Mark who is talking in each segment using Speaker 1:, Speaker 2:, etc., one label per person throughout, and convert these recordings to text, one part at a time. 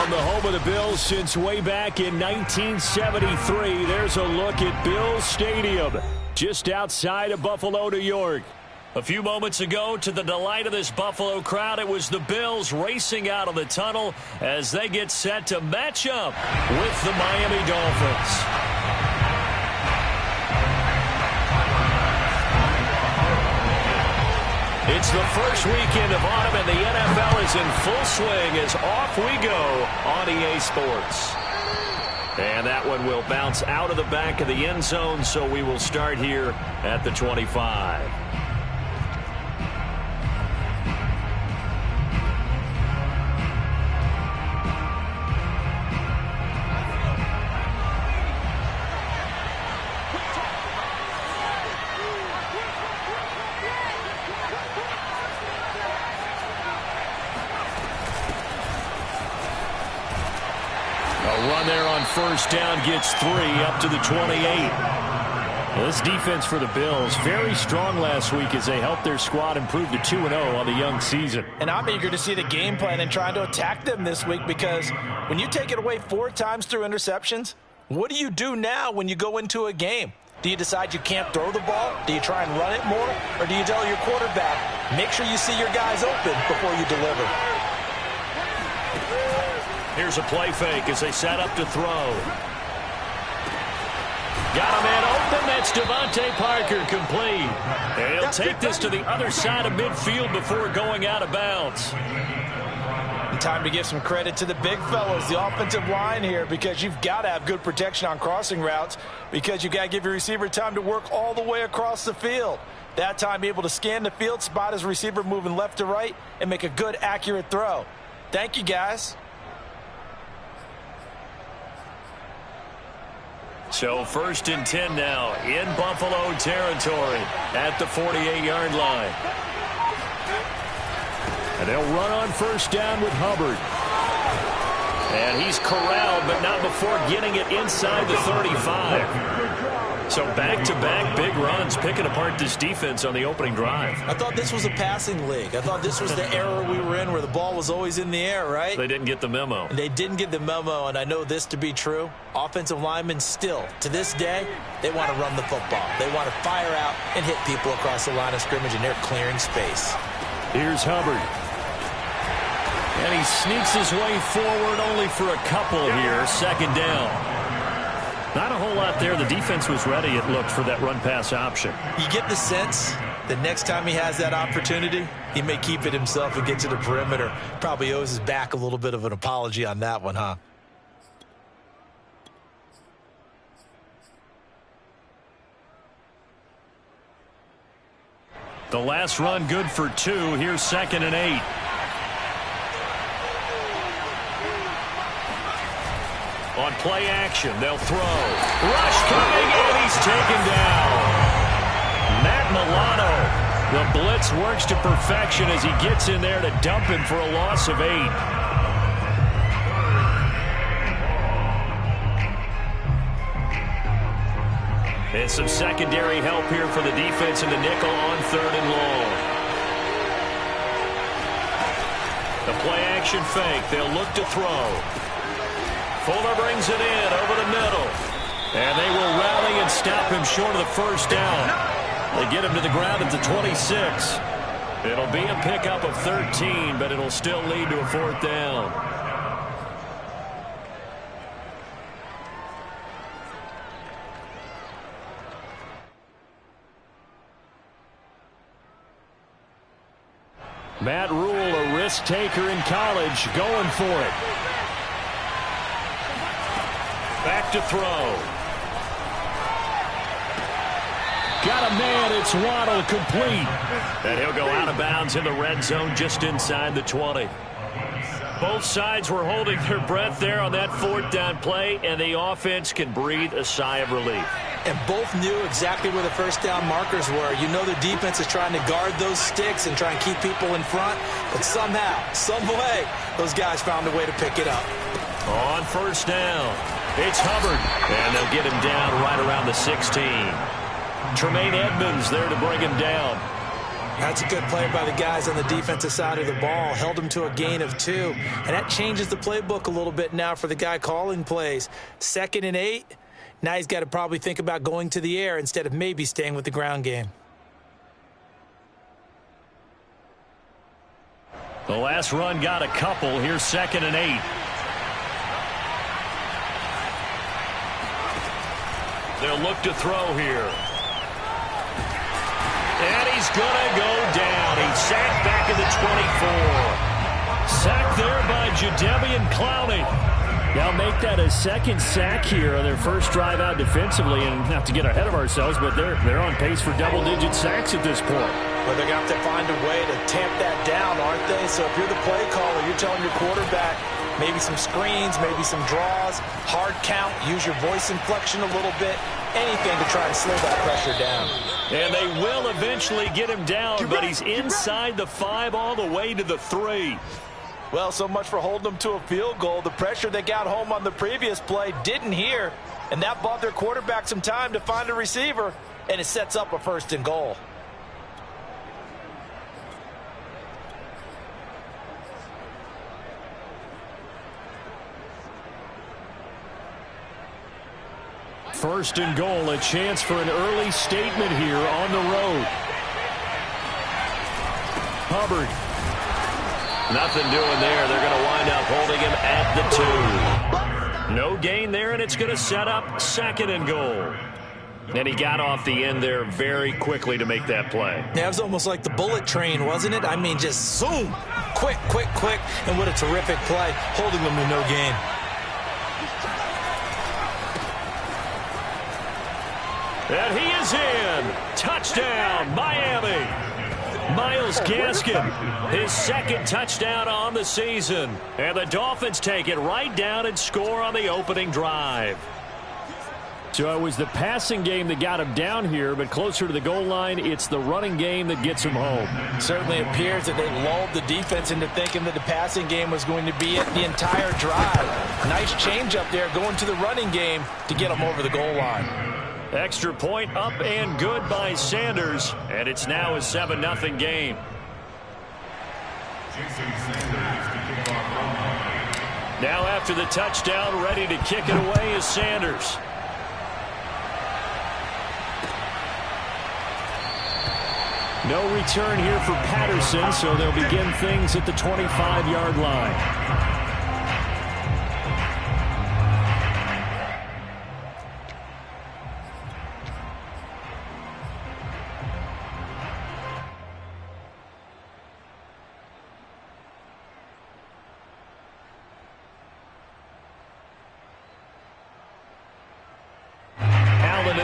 Speaker 1: from the home of the Bills since way back in 1973. There's a look at Bills Stadium, just outside of Buffalo, New York. A few moments ago, to the delight of this Buffalo crowd, it was the Bills racing out of the tunnel as they get set to match up with the Miami Dolphins. It's the first weekend of autumn, and the NFL is in full swing as off we go on EA Sports. And that one will bounce out of the back of the end zone, so we will start here at the 25. Run there on first down gets 3 up to the 28. Well, this defense for the Bills, very strong last week as they helped their squad improve to 2-0 on the young season.
Speaker 2: And I'm eager to see the game plan and trying to attack them this week, because when you take it away 4 times through interceptions, what do you do now when you go into a game? Do you decide you can't throw the ball? Do you try and run it more? Or do you tell your quarterback, make sure you see your guys open before you deliver?
Speaker 1: Here's a play fake as they set up to throw. Got a man open. That's Devontae Parker, complete. And he'll take this to the other side of midfield before going out of bounds.
Speaker 2: And time to give some credit to the big fellows, the offensive line here, because you've got to have good protection on crossing routes, because you've got to give your receiver time to work all the way across the field. That time, be able to scan the field, spot his receiver moving left to right, and make a good, accurate throw. Thank you, guys.
Speaker 1: So 1st and 10 now in Buffalo territory at the 48-yard line. And they'll run on first down with Hubbard. And he's corralled, but not before getting it inside the 35. So back-to-back big runs, picking apart this defense on the opening drive.
Speaker 2: I thought this was a passing league. I thought this was the era we were in where the ball was always in the air, right?
Speaker 1: They didn't get the memo.
Speaker 2: And they didn't get the memo, and I know this to be true. Offensive linemen still, to this day, they want to run the football. They want to fire out and hit people across the line of scrimmage, and they're clearing space.
Speaker 1: Here's Hubbard. And he sneaks his way forward only for a couple here. 2nd down. Not a whole lot there. The defense was ready, it looked, for that run-pass option.
Speaker 2: You get the sense that next time he has that opportunity, he may keep it himself and get to the perimeter. Probably owes his back a little bit of an apology on that one, huh?
Speaker 1: The last run good for 2. Here's 2nd and 8. On play action, they'll throw. Rush coming, and he's taken down. Matt Milano. The blitz works to perfection as he gets in there to dump him for a loss of 8. And some secondary help here for the defense in the nickel on 3rd and long. The play action fake. They'll look to throw. Fuller brings it in over the middle. And they will rally and stop him short of the first down. They get him to the ground at the 26. It'll be a pickup of 13, but it'll still lead to a 4th down. Matt Rule, a risk taker in college, going for it. Back to throw. Got a man. It's Waddle, complete. And he'll go out of bounds in the red zone just inside the 20. Both sides were holding their breath there on that 4th down play, and the offense can breathe a sigh of relief.
Speaker 2: And both knew exactly where the first down markers were. You know the defense is trying to guard those sticks and try and keep people in front, but somehow, some way, those guys found a way to pick it up.
Speaker 1: On first down, it's Hubbard, and they'll get him down right around the 16. Tremaine Edmonds there to bring him down.
Speaker 2: That's a good play by the guys on the defensive side of the ball. Held them to a gain of 2. And that changes the playbook a little bit now for the guy calling plays. 2nd and 8. Now he's got to probably think about going to the air instead of maybe staying with the ground game.
Speaker 1: The last run got a couple. Here's 2nd and 8. They'll look to throw here. And he's going to go down. He's sacked back at the 24. Sacked there by Jadeveon Clowney. Now make that a 2nd sack here on their first drive out defensively. And not to get ahead of ourselves, but they're on pace for double-digit sacks at this point.
Speaker 2: Well, they're going to have to find a way to tamp that down, aren't they? So if you're the play caller, you're telling your quarterback maybe some screens, maybe some draws, hard count, use your voice inflection a little bit, anything to try and slow that pressure down.
Speaker 1: And they will eventually get him down, but he's inside the 5 all the way to the 3.
Speaker 2: Well, so much for holding them to a field goal. The pressure they got home on the previous play didn't hear, and that bought their quarterback some time to find a receiver, and it sets up a 1st and goal.
Speaker 1: First and goal, a chance for an early statement here on the road. Hubbard. Nothing doing there. They're going to wind up holding him at the 2. No gain there, and it's going to set up 2nd and goal. And he got off the end there very quickly to make that play.
Speaker 2: Yeah, it was almost like the bullet train, wasn't it? I mean, just zoom. Quick, quick, quick. And what a terrific play, holding them to no gain.
Speaker 1: And he is in. Touchdown, Miami. Myles Gaskin, his 2nd touchdown on the season. And the Dolphins take it right down and score on the opening drive. So it was the passing game that got him down here, but closer to the goal line, it's the running game that gets him home.
Speaker 2: Certainly appears that they lulled the defense into thinking that the passing game was going to be it the entire drive. Nice change up there going to the running game to get them over the goal line.
Speaker 1: Extra point up and good by Sanders, and it's now a 7-0 game. Now after the touchdown, ready to kick it away is Sanders. No return here for Patterson, so they'll begin things at the 25-yard line.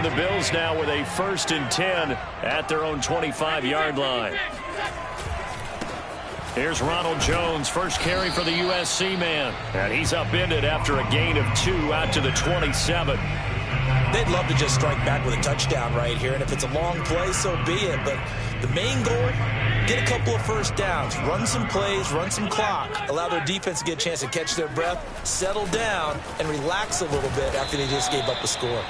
Speaker 1: The Bills now with a 1st and 10 at their own 25-yard line. Here's Ronald Jones, first carry for the USC man. And he's upended after a gain of 2 out to the 27.
Speaker 2: They'd love to just strike back with a touchdown right here, and if it's a long play, so be it. But the main goal, get a couple of first downs, run some plays, run some clock, allow their defense to get a chance to catch their breath, settle down, and relax a little bit after they just gave up a score.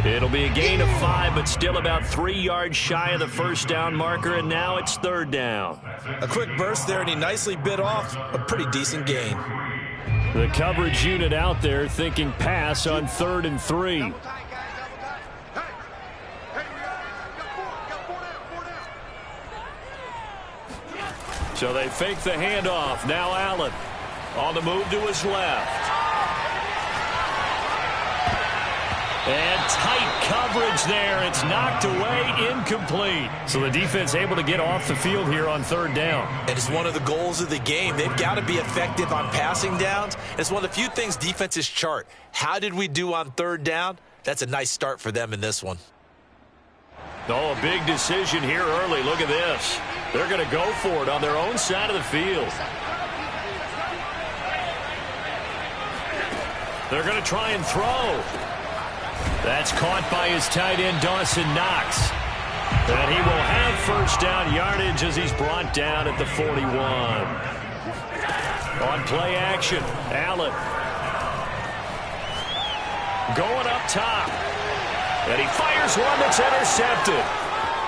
Speaker 1: It'll be a gain of 5, but still about 3 yards shy of the first down marker, and now it's 3rd down.
Speaker 2: A quick burst there, and he nicely bit off a pretty decent gain.
Speaker 1: The coverage unit out there thinking pass on 3rd and 3. So they fake the handoff. Now Allen on the move to his left. And tight coverage there. It's knocked away, incomplete. So the defense able to get off the field here on 3rd down.
Speaker 2: And it's one of the goals of the game. They've got to be effective on passing downs. It's one of the few things defenses chart. How did we do on 3rd down? That's a nice start for them in this one.
Speaker 1: Oh, a big decision here early. Look at this. They're going to go for it on their own side of the field. They're going to try and throw. That's caught by his tight end, Dawson Knox. And he will have first down yardage as he's brought down at the 41. On play action, Allen. Going up top. And he fires one that's intercepted.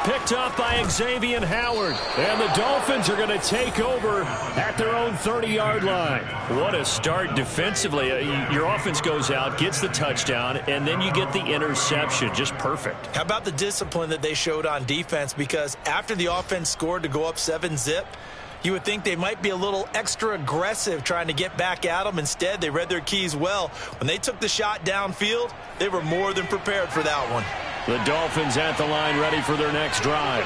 Speaker 1: Picked off by Xavier Howard. And the Dolphins are going to take over at their own 30-yard line. What a start defensively. Your offense goes out, gets the touchdown, and then you get the interception. Just perfect.
Speaker 2: How about the discipline that they showed on defense? Because after the offense scored to go up 7-zip, you would think they might be a little extra aggressive trying to get back at them. Instead, they read their keys well. When they took the shot downfield, they were more than prepared for that one.
Speaker 1: The Dolphins at the line ready for their next drive.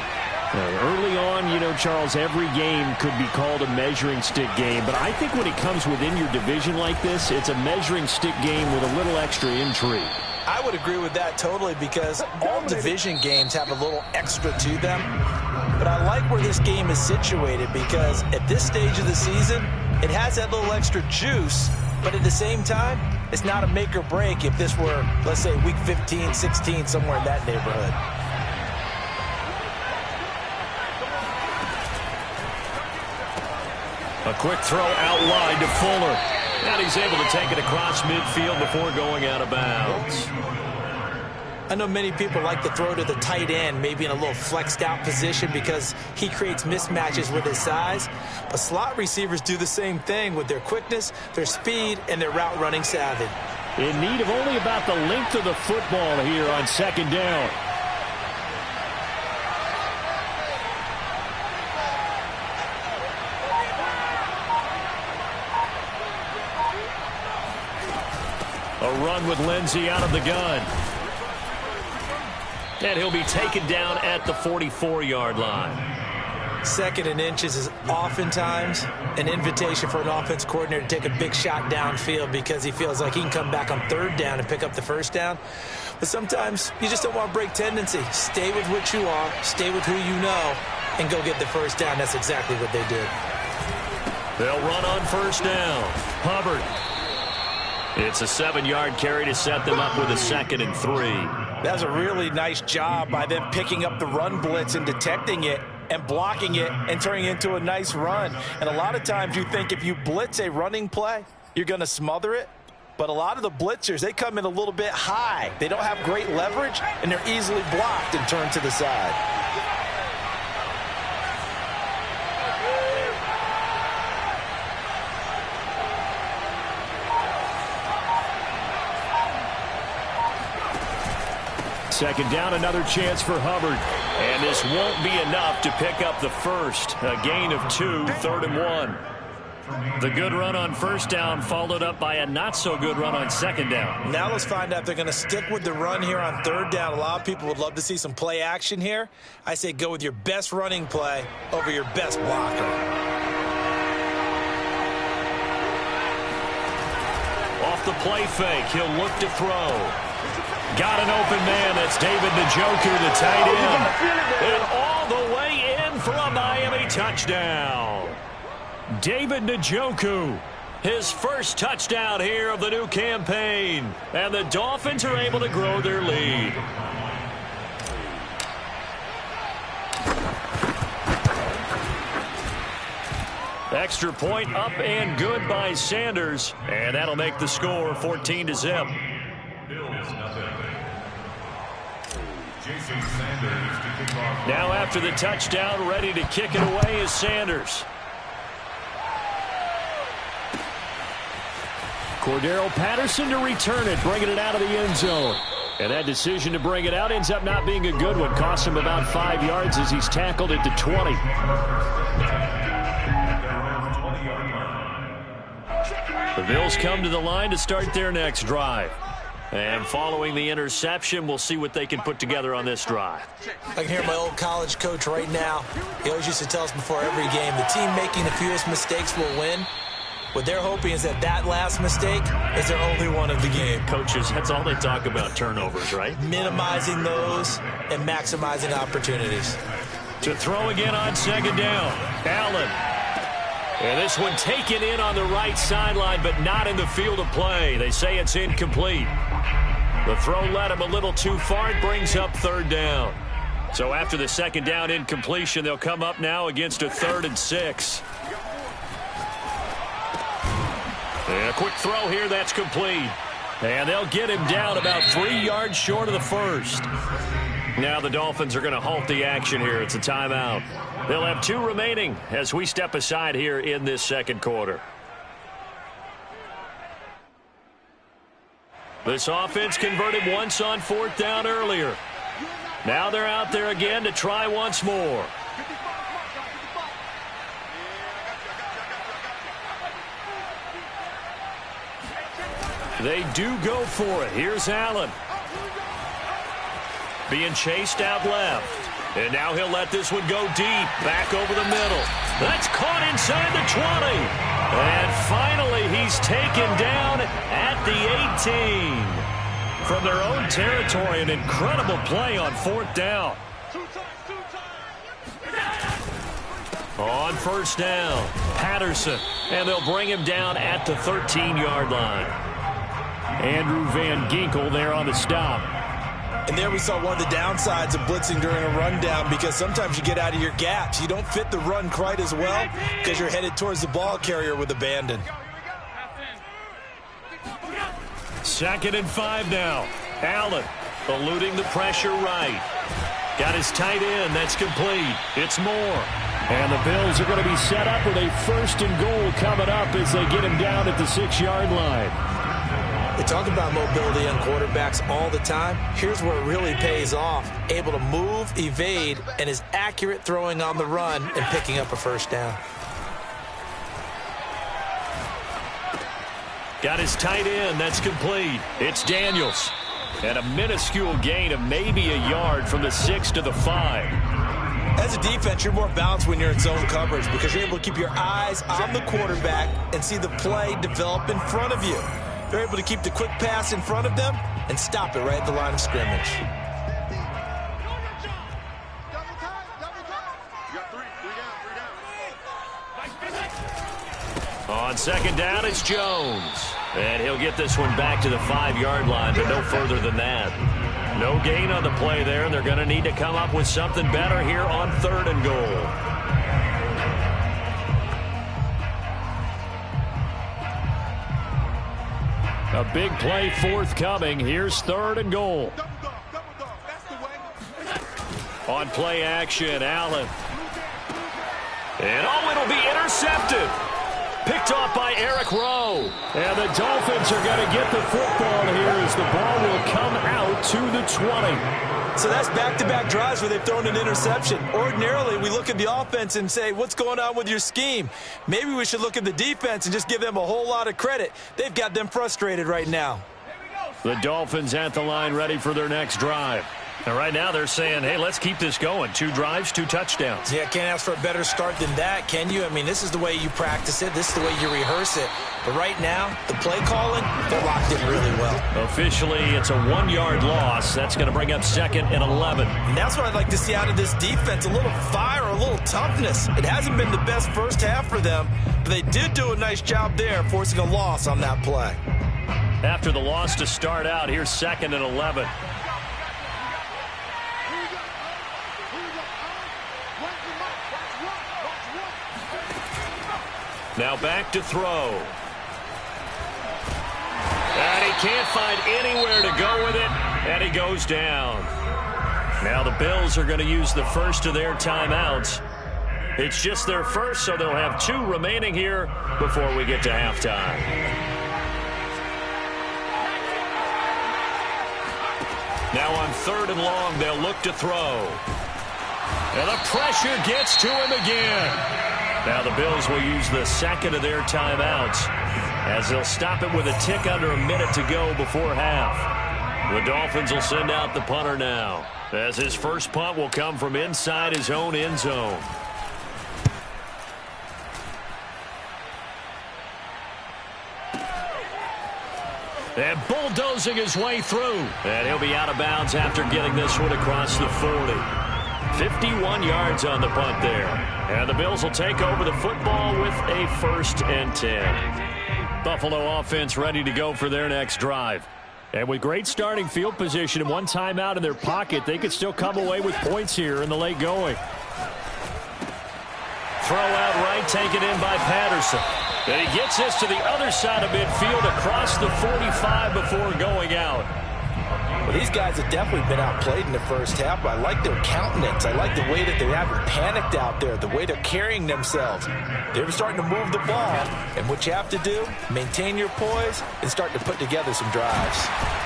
Speaker 1: Early on, you know, Charles, every game could be called a measuring stick game. But I think when it comes within your division like this, it's a measuring stick game with a little extra intrigue.
Speaker 2: I would agree with that totally because all division games have a little extra to them. But I like where this game is situated because at this stage of the season, it has that little extra juice. But at the same time, it's not a make or break if this were, let's say, week 15, 16, somewhere in that neighborhood.
Speaker 1: A quick throw out wide to Fuller. And he's able to take it across midfield before going out of bounds.
Speaker 2: I know many people like to throw to the tight end, maybe in a little flexed out position because he creates mismatches with his size. But slot receivers do the same thing with their quickness, their speed, and their route running savvy.
Speaker 1: In need of only about the length of the football here on second down. A run with Lindsey out of the gun. And he'll be taken down at the 44-yard line.
Speaker 2: Second and inches is oftentimes an invitation for an offense coordinator to take a big shot downfield because he feels like he can come back on third down and pick up the first down. But sometimes you just don't want to break tendency. Stay with what you are, stay with who you know, and go get the first down. That's exactly what they did.
Speaker 1: They'll run on first down. Hubbard. It's a 7-yard carry to set them up with a 2nd and 3.
Speaker 2: That's a really nice job by them picking up the run blitz and detecting it and blocking it and turning it into a nice run. And a lot of times you think if you blitz a running play, you're going to smother it. But a lot of the blitzers, they come in a little bit high. They don't have great leverage, and they're easily blocked and turned to the side.
Speaker 1: Second down, another chance for Hubbard. And this won't be enough to pick up the first. A gain of 2, 3rd and 1. The good run on first down followed up by a not-so-good run on second down.
Speaker 2: Now let's find out if they're going to stick with the run here on third down. A lot of people would love to see some play action here. I say go with your best running play over your best blocker.
Speaker 1: Off the play fake, he'll look to throw. Got an open man. That's David Njoku, the tight end. And all the way in for a Miami touchdown. David Njoku, his first touchdown here of the new campaign. And the Dolphins are able to grow their lead. Extra point up and good by Sanders. And that'll make the score 14-0. Now after the touchdown, ready to kick it away is Sanders. Cordero Patterson to return it, bringing it out of the end zone. And that decision to bring it out ends up not being a good one. Cost him about 5 yards as he's tackled at the 20. The Bills come to the line to start their next drive. And following the interception, we'll see what they can put together on this drive.
Speaker 2: I can hear my old college coach right now. He always used to tell us before every game, the team making the fewest mistakes will win. What they're hoping is that that last mistake is their only one of the game.
Speaker 1: Coaches, that's all they talk about, turnovers, right?
Speaker 2: Minimizing those and maximizing opportunities.
Speaker 1: To throw again on second down. Allen. And this one taken in on the right sideline, but not in the field of play. They say it's incomplete. The throw led him a little too far. It brings up third down. So after the second down incompletion, they'll come up now against a 3rd and 6. And a quick throw here, that's complete. And they'll get him down about 3 yards short of the first. Now the Dolphins are going to halt the action here. It's a timeout. They'll have 2 remaining as we step aside here in this second quarter. This offense converted once on 4th down earlier. Now they're out there again to try once more. They do go for it. Here's Allen. Being chased out left. And now he'll let this one go deep. Back over the middle. That's caught inside the 20. And finally he's taken down at the 18. From their own territory, an incredible play on 4th down. On 1st down, Patterson. And they'll bring him down at the 13-yard line. Andrew Van Ginkel there on the stop.
Speaker 2: And there we saw one of the downsides of blitzing during a rundown, because sometimes you get out of your gaps. You don't fit the run quite as well because you're headed towards the ball carrier with abandon.
Speaker 1: 2nd and 5 now. Allen eluding the pressure right. Got his tight end. That's complete. It's Moore. And the Bills are going to be set up with a 1st and goal coming up as they get him down at the 6-yard line.
Speaker 2: They talk about mobility on quarterbacks all the time. Here's where it really pays off. Able to move, evade, and is accurate throwing on the run and picking up a 1st down.
Speaker 1: Got his tight end. That's complete. It's Daniels. And a minuscule gain of maybe a yard from the 6 to the 5.
Speaker 2: As a defense, you're more balanced when you're in zone coverage because you're able to keep your eyes on the quarterback and see the play develop in front of you. They're able to keep the quick pass in front of them and stop it right at the line of scrimmage.
Speaker 1: On 2nd down, it's Jones. And he'll get this one back to the 5-yard line, but no further than that. No gain on the play there, and they're going to need to come up with something better here on 3rd and goal. A big play forthcoming. Here's 3rd and goal. On play action, Allen. And it'll be intercepted. Picked off by Eric Rowe. And the Dolphins are going to get the football here as the ball will come out to the 20.
Speaker 2: So that's back-to-back drives where they've thrown an interception. Ordinarily, we look at the offense and say, what's going on with your scheme? Maybe we should look at the defense and just give them a whole lot of credit. They've got them frustrated right now.
Speaker 1: The Dolphins at the line ready for their next drive. And right now they're saying, hey, let's keep this going. 2 drives, 2 touchdowns.
Speaker 2: Yeah, can't ask for a better start than that, can you? I mean, this is the way you practice it. This is the way you rehearse it. But right now, the play calling, they're locked in really well.
Speaker 1: Officially, it's a 1-yard loss. That's going to bring up 2nd and 11.
Speaker 2: And that's what I'd like to see out of this defense, a little fire, a little toughness. It hasn't been the best first half for them, but they did do a nice job there, forcing a loss on that play.
Speaker 1: After the loss to start out, here's 2nd and 11. Now back to throw. And he can't find anywhere to go with it, and he goes down. Now the Bills are going to use the first of their timeouts. It's just their first, so they'll have 2 remaining here before we get to halftime. Now on 3rd and long, they'll look to throw. And the pressure gets to him again. Now the Bills will use the 2nd of their timeouts as they'll stop it with a tick under a minute to go before half. The Dolphins will send out the punter now, as his first punt will come from inside his own end zone. And bulldozing his way through. And he'll be out of bounds after getting this one across the 40. 51 yards on the punt there. And the Bills will take over the football with a 1st and 10. Buffalo offense ready to go for their next drive. And with great starting field position and 1 timeout in their pocket, they could still come away with points here in the late going. Throw out right, taken in by Patterson. And he gets this to the other side of midfield across the 45 before going out.
Speaker 2: These guys have definitely been outplayed in the first half, but I like their countenance. I like the way that they haven't panicked out there, the way they're carrying themselves. They're starting to move the ball, and what you have to do, maintain your poise and start to put together some drives.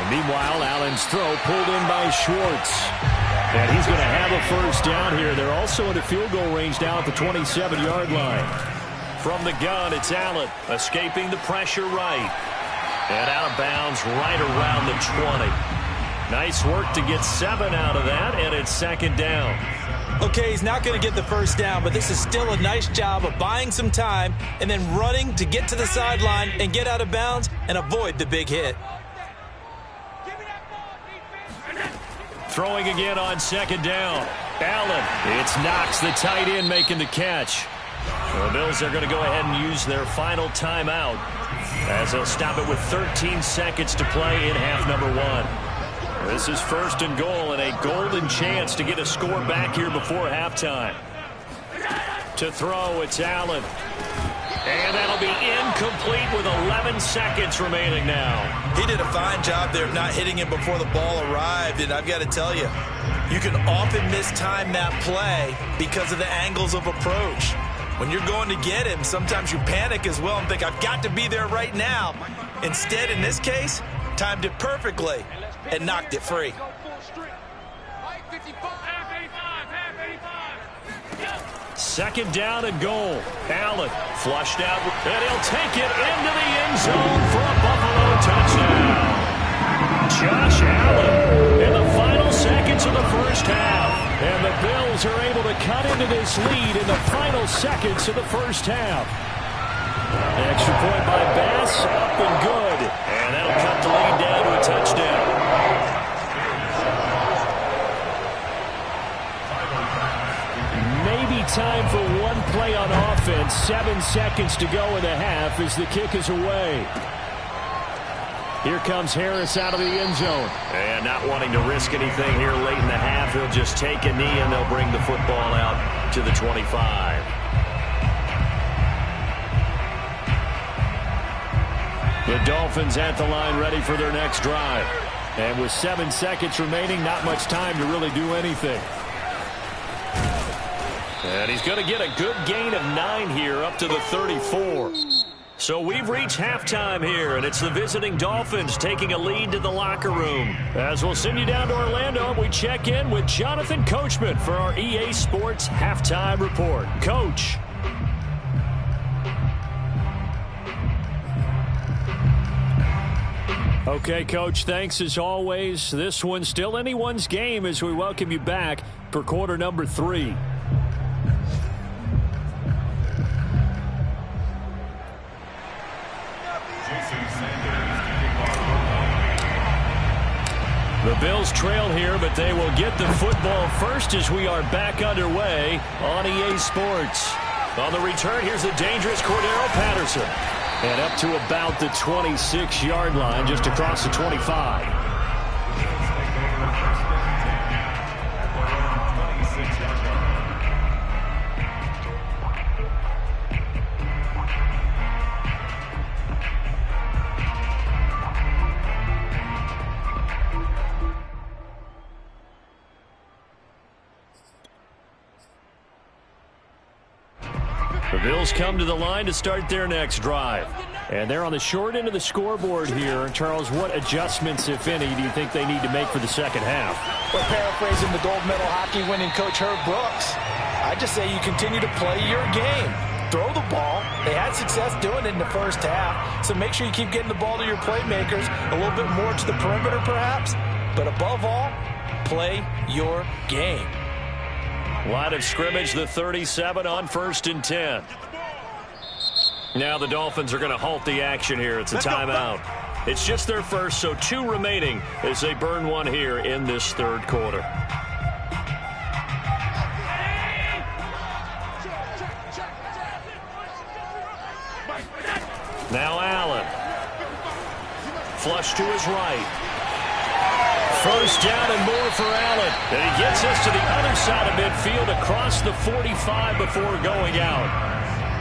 Speaker 1: And meanwhile, Allen's throw pulled in by Schwartz. And he's going to have a first down here. They're also in a field goal range now at the 27-yard line. From the gun, it's Allen, escaping the pressure right. And out of bounds right around the 20. Nice work to get 7 out of that, and it's second down.
Speaker 2: Okay, he's not going to get the first down, but this is still a nice job of buying some time and then running to get to the sideline and get out of bounds and avoid the big hit.
Speaker 1: Throwing again on second down. Allen, it's Knox, the tight end, making the catch. The Bills are going to go ahead and use their final timeout as they'll stop it with 13 seconds to play in half number 1. This is first and goal and a golden chance to get a score back here before halftime. To throw, it's Allen. And that'll be incomplete with 11 seconds remaining now.
Speaker 2: He did a fine job there of not hitting him before the ball arrived, and I've got to tell you, you can often mistime that play because of the angles of approach. When you're going to get him, sometimes you panic as well and think, I've got to be there right now. Instead, in this case, timed it perfectly and knocked it free.
Speaker 1: Second down and goal. Allen flushed out, and he'll take it into the end zone for a Buffalo touchdown. Josh Allen in the final seconds of the first half. And the Bills are able to cut into this lead in the final seconds of the first half. An extra point by Bass, up and good. And that'll cut the lead down to a touchdown. Maybe time for one play on offense. 7 seconds to go in the half as the kick is away. Here comes Harris out of the end zone. And not wanting to risk anything here late in the half, he'll just take a knee and they'll bring the football out to the 25. The Dolphins at the line ready for their next drive. And with 7 seconds remaining, not much time to really do anything. And he's going to get a good gain of 9 here up to the 34. So we've reached halftime here, and it's the visiting Dolphins taking a lead to the locker room. As we'll send you down to Orlando, we check in with Jonathan Coachman for our EA Sports Halftime Report. Coach. Okay, Coach, thanks as always. This one's still anyone's game as we welcome you back for quarter number 3. The Bills trail here, but they will get the football first as we are back underway on EA Sports. On the return, here's the dangerous Cordero Patterson. And up to about the 26-yard line, just across the 25. The Bills come to the line to start their next drive. And they're on the short end of the scoreboard here. And Charles, what adjustments, if any, do you think they need to make for the second half?
Speaker 2: Well, paraphrasing the gold medal hockey winning coach Herb Brooks, I just say you continue to play your game. Throw the ball. They had success doing it in the first half. So make sure you keep getting the ball to your playmakers, a little bit more to the perimeter perhaps. But above all, play your game.
Speaker 1: Line of scrimmage, the 37 on 1st and 10. Now the Dolphins are going to halt the action here. It's a timeout. It's just their first, so 2 remaining as they burn one here in this third quarter. Now Allen. Flush to his right. First down and more for Allen. And he gets us to the other side of midfield across the 45 before going out.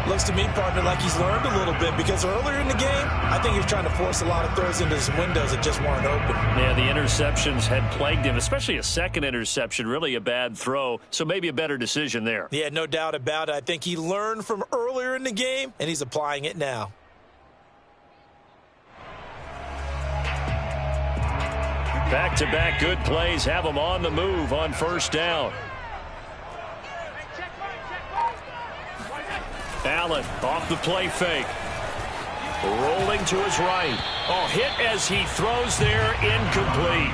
Speaker 2: Looks to me, partner, like he's learned a little bit, because earlier in the game, I think he was trying to force a lot of throws into his windows that just weren't open.
Speaker 1: Yeah, the interceptions had plagued him, especially a second interception, really a bad throw, so maybe a better decision there.
Speaker 2: Yeah, no doubt about it. I think he learned from earlier in the game, and he's applying it now.
Speaker 1: Back-to-back good plays have him on the move on first down. Allen off the play fake. Rolling to his right. Oh, hit as he throws there, incomplete.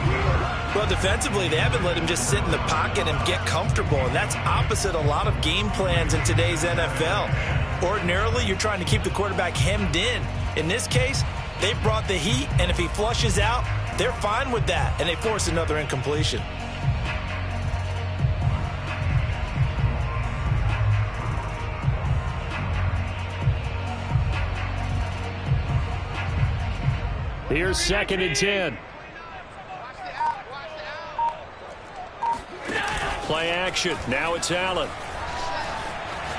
Speaker 2: Well, defensively, they haven't let him just sit in the pocket and get comfortable, and that's opposite a lot of game plans in today's NFL. Ordinarily, you're trying to keep the quarterback hemmed in. In this case, they brought the heat, and if he flushes out, they're fine with that, and they force another incompletion.
Speaker 1: Here's 2nd and 10. Play action. Now it's Allen.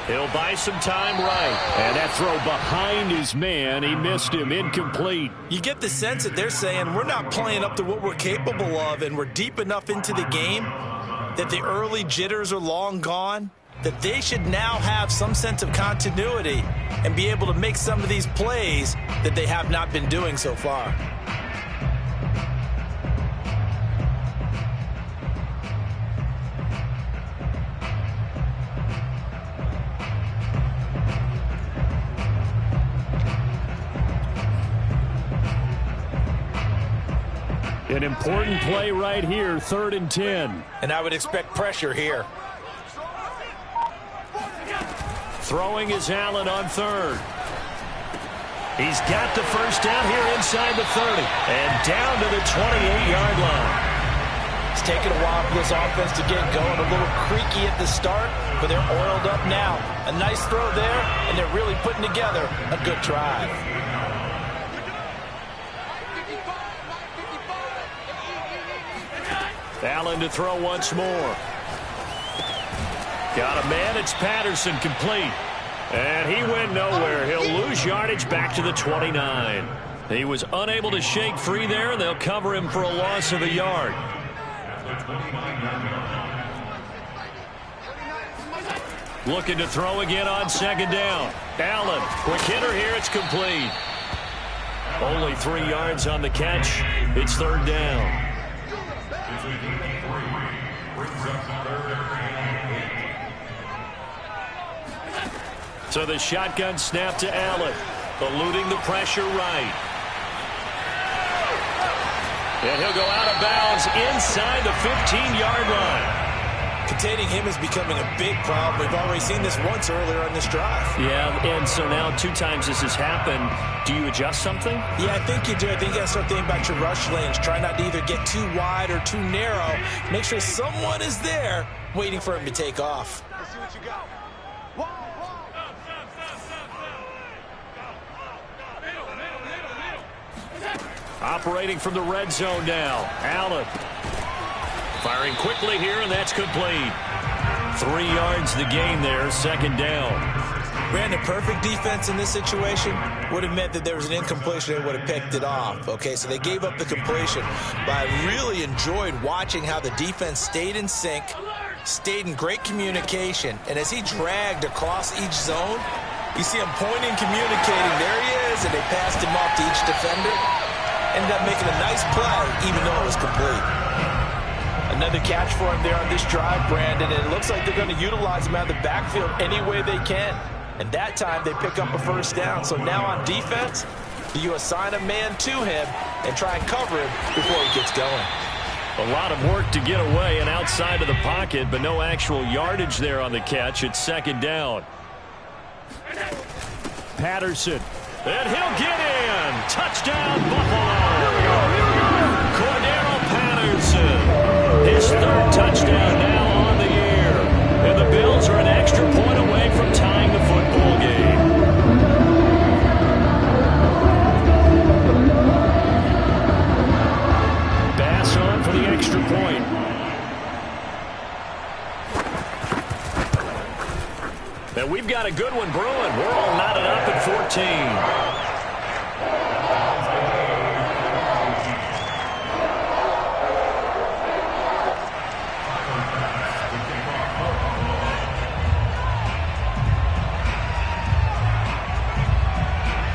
Speaker 1: He'll buy some time right. And that throw behind his man. He missed him. Incomplete.
Speaker 2: You get the sense that they're saying we're not playing up to what we're capable of, and we're deep enough into the game that the early jitters are long gone, that they should now have some sense of continuity and be able to make some of these plays that they have not been doing so far.
Speaker 1: An important play right here, 3rd and 10.
Speaker 2: And I would expect pressure here.
Speaker 1: Throwing is Allen on 3rd. He's got the first down here inside the 30. And down to the 28-yard line.
Speaker 2: It's taken a while for this offense to get going. A little creaky at the start, but they're oiled up now. A nice throw there, and they're really putting together a good drive.
Speaker 1: Allen to throw once more. Got a man. It's Patterson, complete. And he went nowhere. He'll lose yardage back to the 29. He was unable to shake free there, and they'll cover him for a loss of a yard. Looking to throw again on 2nd down. Allen, quick hitter here. It's complete. Only 3 yards on the catch. It's 3rd down. So the shotgun snap to Allen, eluding the pressure right. And he'll go out of bounds inside the 15-yard line.
Speaker 2: Containing him is becoming a big problem. We've already seen this once earlier on this drive.
Speaker 1: Yeah, and so now 2 times this has happened. Do you adjust something?
Speaker 2: Yeah, I think you do. I think you got to start thinking about your rush lanes. Try not to either get too wide or too narrow. Make sure someone is there waiting for him to take off.
Speaker 3: Let's see what you got.
Speaker 1: Operating from the red zone now. Allen firing quickly here, and that's complete. 3 yards the gain there, 2nd down.
Speaker 2: Brandon, perfect defense in this situation would have meant that there was an incompletion. They would have picked it off. Okay, so they gave up the completion. But I really enjoyed watching how the defense stayed in sync, stayed in great communication, and as he dragged across each zone, you see him pointing, communicating. There he is, and they passed him off to each defender. Ended up making a nice play, even though it was complete. Another catch for him there on this drive, Brandon, and it looks like they're going to utilize him out of the backfield any way they can. And that time, they pick up a first down. So now on defense, you assign a man to him and try and cover him before he gets going.
Speaker 1: A lot of work to get away and outside of the pocket, but no actual yardage there on the catch. It's 2nd down. Patterson. And he'll get in. Touchdown, Buffalo. Cordero Patterson. His 3rd touchdown now on the year. And the Bills are an extra point away from tying the football game. Bass on for the extra point. And we've got got a good one brewing. We're all knotted up at 14.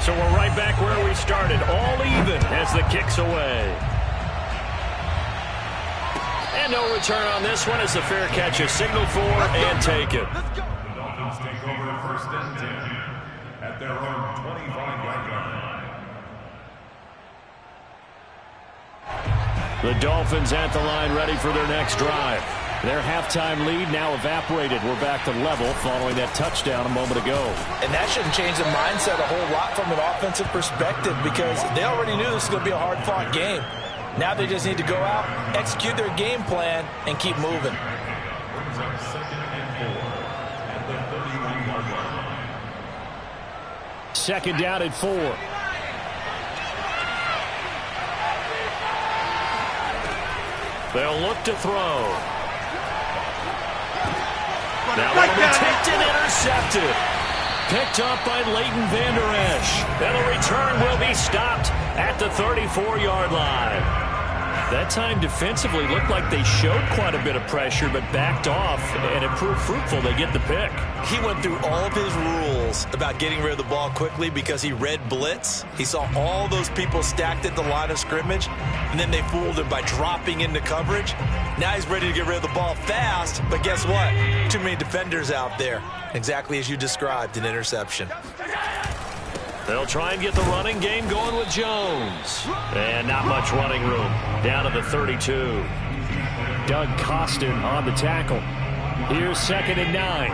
Speaker 1: So we're right back where we started, all even as the kick's away. And no return on this one as the fair catch is signaled for and taken.
Speaker 3: The Dolphins take over first and 10 at their own 25-yard line.
Speaker 1: The Dolphins at the line ready for their next drive. Their halftime lead now evaporated. We're back to level following that touchdown a moment ago.
Speaker 2: And that shouldn't change the mindset a whole lot from an offensive perspective because they already knew this was going to be a hard-fought game. Now they just need to go out, execute their game plan, and keep moving.
Speaker 3: Brings up 2nd and 4 at the 31-yard line.
Speaker 1: Second down at 4. They'll look to throw. Now that'll be tipped and intercepted. Picked up by Leighton Vander Esch. And the return will be stopped at the 34-yard line. That time defensively looked like they showed quite a bit of pressure but backed off, and it proved fruitful. They get the pick.
Speaker 2: He went through all of his rules about getting rid of the ball quickly because he read blitz. He saw all those people stacked at the line of scrimmage, and then they fooled him by dropping into coverage. Now he's ready to get rid of the ball fast, but guess what? Too many defenders out there. Exactly as you described, an interception.
Speaker 1: They'll try and get the running game going with Jones. And not much running room. Down to the 32. Doug Costin on the tackle. Here's 2nd and 9.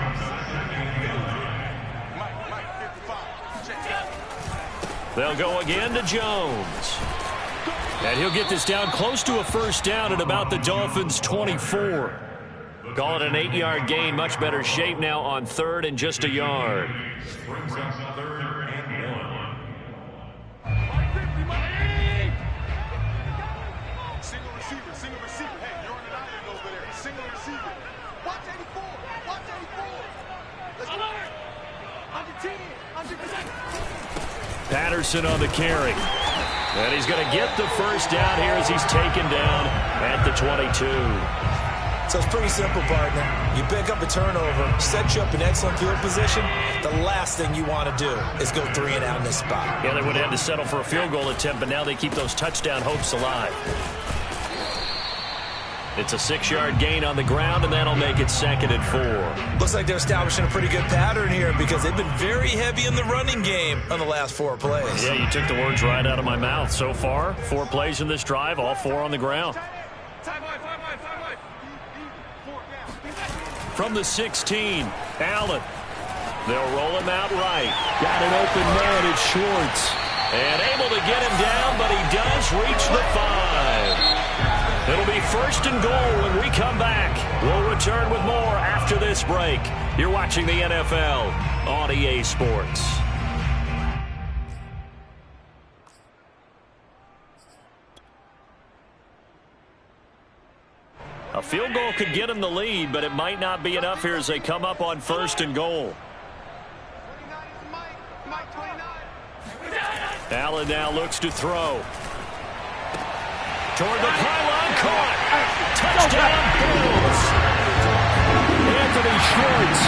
Speaker 1: They'll go again to Jones. And he'll get this down close to a first down at about the Dolphins' 24. Call it an 8-yard gain. Much better shape now on 3rd and just a yard.
Speaker 3: Brings up 3rd and 1.
Speaker 4: Single receiver. Hey, you're on an island over there. Single receiver. Watch 84. Watch 84. Let's go. Under 10. Under 10.
Speaker 1: Patterson on the carry. And he's going to get the first down here as he's taken down at the 22.
Speaker 2: So it's pretty simple, partner. You pick up a turnover, set you up in excellent field position. The last thing you want to do is go 3 and out in this spot.
Speaker 1: Yeah, they would have had to settle for a field goal attempt, but now they keep those touchdown hopes alive. It's a 6-yard gain on the ground, and that'll make it 2nd and 4.
Speaker 2: Looks like they're establishing a pretty good pattern here because they've been very heavy in the running game on the last 4 plays.
Speaker 1: Yeah, you took the words right out of my mouth. So far, 4 plays in this drive, all 4 on the ground. From the 16, Allen. They'll roll him out right. Got an open man, it's Schwartz. And able to get him down, but he does reach the 5. It'll be 1st and goal when we come back. We'll return with more after this break. You're watching the NFL on EA Sports. A field goal could get him the lead, but it might not be enough here as they come up on 1st and goal. Allen now looks to throw. Toward the pylon, caught. Touchdown, Bills. Anthony Schwartz,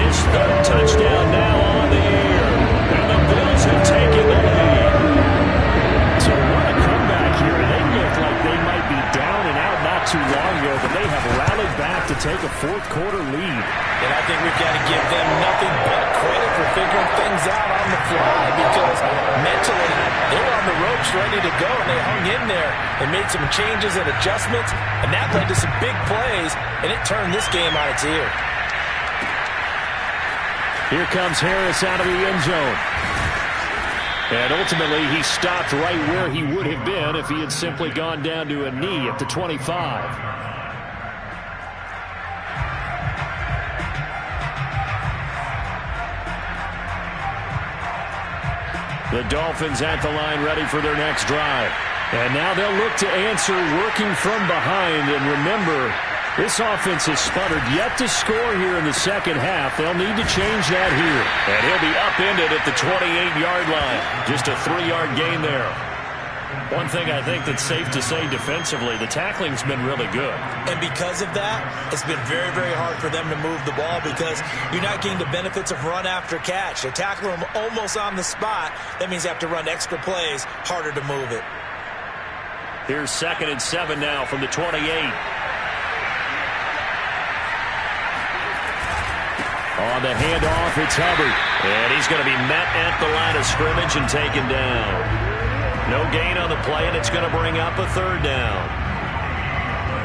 Speaker 1: his 3rd touchdown now on the air. And the Bills have taken the lead. So what a comeback here. They look like they might be down and out not too long ago, but they have rallied back to take a 4th quarter lead.
Speaker 2: And I think we've got to give them nothing but credit for figuring things out on the fly because mentally they were on the ropes ready to go, and they hung in there and made some changes and adjustments, and that led to some big plays, and it turned this game on its ear.
Speaker 1: Here comes Harris out of the end zone. And ultimately, he stopped right where he would have been if he had simply gone down to a knee at the 25. The Dolphins at the line ready for their next drive. And now they'll look to answer working from behind. And remember, This offense has sputtered, yet to score here in the second half. They'll need to change that here. And he'll be upended at the 28-yard line. Just a 3-yard gain there. One thing I think that's safe to say defensively, the tackling's been really good.
Speaker 2: And because of that, it's been very, very hard for them to move the ball because you're not getting the benefits of run after catch. They tackle them almost on the spot. That means they have to run extra plays, harder to move it.
Speaker 1: Here's 2nd and 7 now from the 28. On the handoff, it's Hubbard. And he's going to be met at the line of scrimmage and taken down. No gain on the play, and it's going to bring up a 3rd down.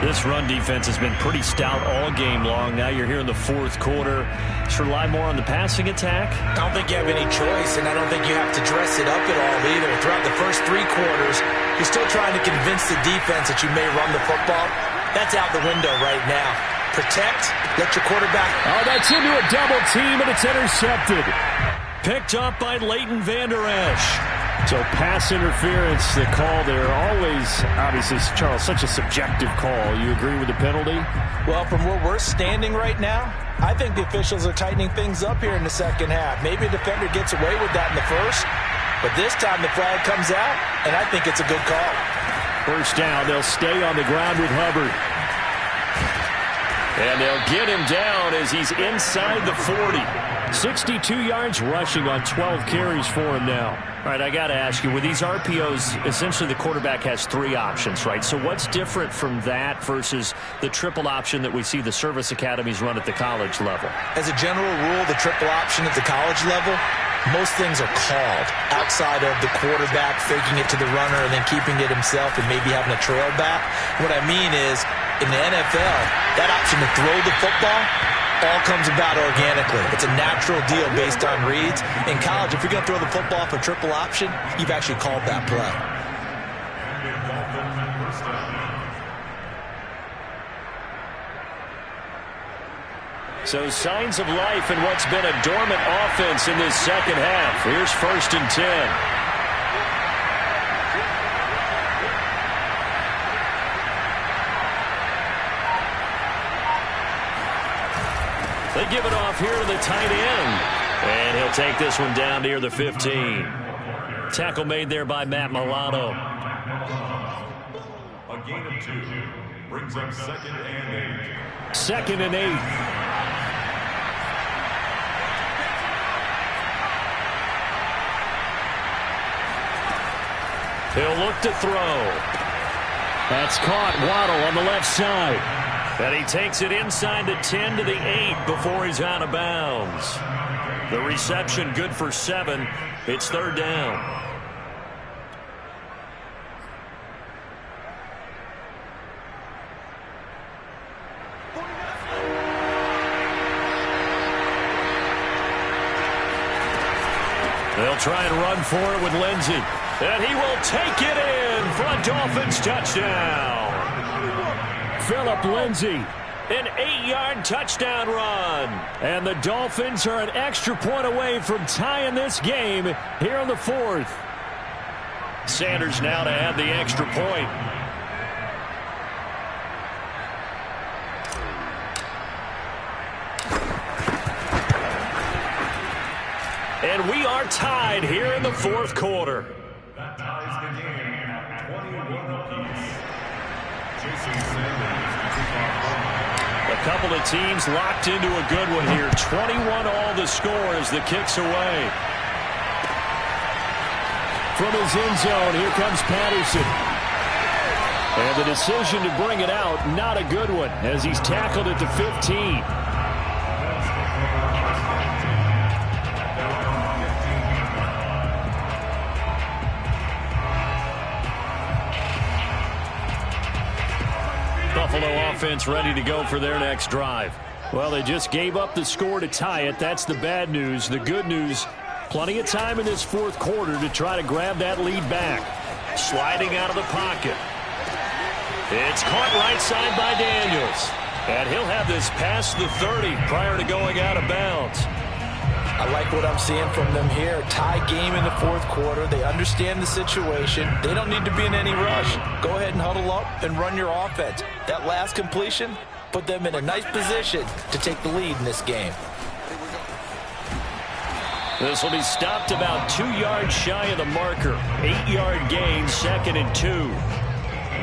Speaker 1: This run defense has been pretty stout all game long. Now you're here in the 4th quarter. Should rely more on the passing attack?
Speaker 2: I don't think you have any choice, and I don't think you have to dress it up at all either. Throughout the first 3 quarters, you're still trying to convince the defense that you may run the football. That's out the window right now. Protect, let your quarterback.
Speaker 1: Oh, that's into a double team, and it's intercepted. Picked up by Leighton Vander Esch. So pass interference, the call there. Always, obviously, Charles, such a subjective call. You agree with the penalty?
Speaker 2: Well, from where we're standing right now, I think the officials are tightening things up here in the second half. Maybe a defender gets away with that in the first, but this time the flag comes out, and I think it's a good call.
Speaker 1: First down, they'll stay on the ground with Hubbard. And they'll get him down as he's inside the 40. 62 yards rushing on 12 carries for him now. All right, I got to ask you, with these RPOs, essentially the quarterback has 3 options, right? So what's different from that versus the triple option that we see the service academies run at the college level?
Speaker 2: As a general rule, the triple option at the college level, most things are called outside of the quarterback faking it to the runner and then keeping it himself and maybe having a trail back. What I mean is, in the NFL, that option to throw the football all comes about organically. It's a natural deal based on reads. In college, if you're going to throw the football for triple option, you've actually called that play.
Speaker 1: So signs of life in what's been a dormant offense in this second half. Here's 1st and 10. They give it off here to the tight end. And he'll take this one down near the 15. Tackle made there by Matt Milano.
Speaker 3: A gain of 2 brings up 2nd and 8.
Speaker 1: 2nd and 8. He'll look to throw. That's caught. Waddle on the left side. And he takes it inside the 10 to the 8 before he's out of bounds. The reception good for 7. It's 3rd down. They'll try and run for it with Lindsey. And he will take it in for a Dolphins touchdown. Phillip Lindsay, an 8-yard touchdown run. And the Dolphins are an extra point away from tying this game here in the 4th. Sanders now to add the extra point. And we are tied here in the 4th quarter.
Speaker 3: That ties the game at 21 apiece.
Speaker 1: A couple of teams locked into a good one here. 21 all the score as the kick's away. From his end zone, here comes Patterson. And the decision to bring it out, not a good one, as he's tackled at the 15. Buffalo offense ready to go for their next drive. Well, they just gave up the score to tie it. That's the bad news. The good news, plenty of time in this 4th quarter to try to grab that lead back. Sliding out of the pocket. It's caught right side by Daniels. And he'll have this past the 30 prior to going out of bounds.
Speaker 2: I like what I'm seeing from them here. Tie game in the 4th quarter. They understand the situation. They don't need to be in any rush. Go ahead and huddle up and run your offense. That last completion, put them in a nice position to take the lead in this game.
Speaker 1: This will be stopped about 2 yards shy of the marker. 8-yard gain, 2nd and 2.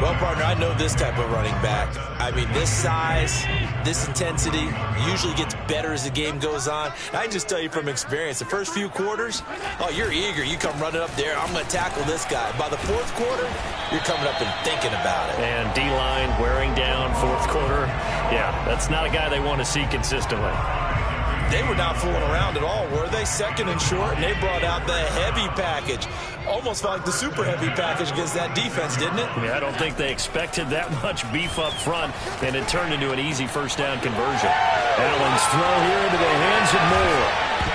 Speaker 2: Well, partner, I know this type of running back. I mean, this size, this intensity usually gets better as the game goes on. I can just tell you from experience, the first few quarters, oh, you're eager. You come running up there, I'm going to tackle this guy. By the fourth quarter, you're coming up and thinking about it.
Speaker 1: And D-line wearing down fourth quarter. Yeah, that's not a guy they want to see consistently.
Speaker 2: They were not fooling around at all, were they? 2nd and short, and they brought out the heavy package. Almost felt like the super heavy package against that defense, didn't it?
Speaker 1: Yeah, I don't think they expected that much beef up front, and it turned into an easy first down conversion. Allen's throw here into the hands of Moore.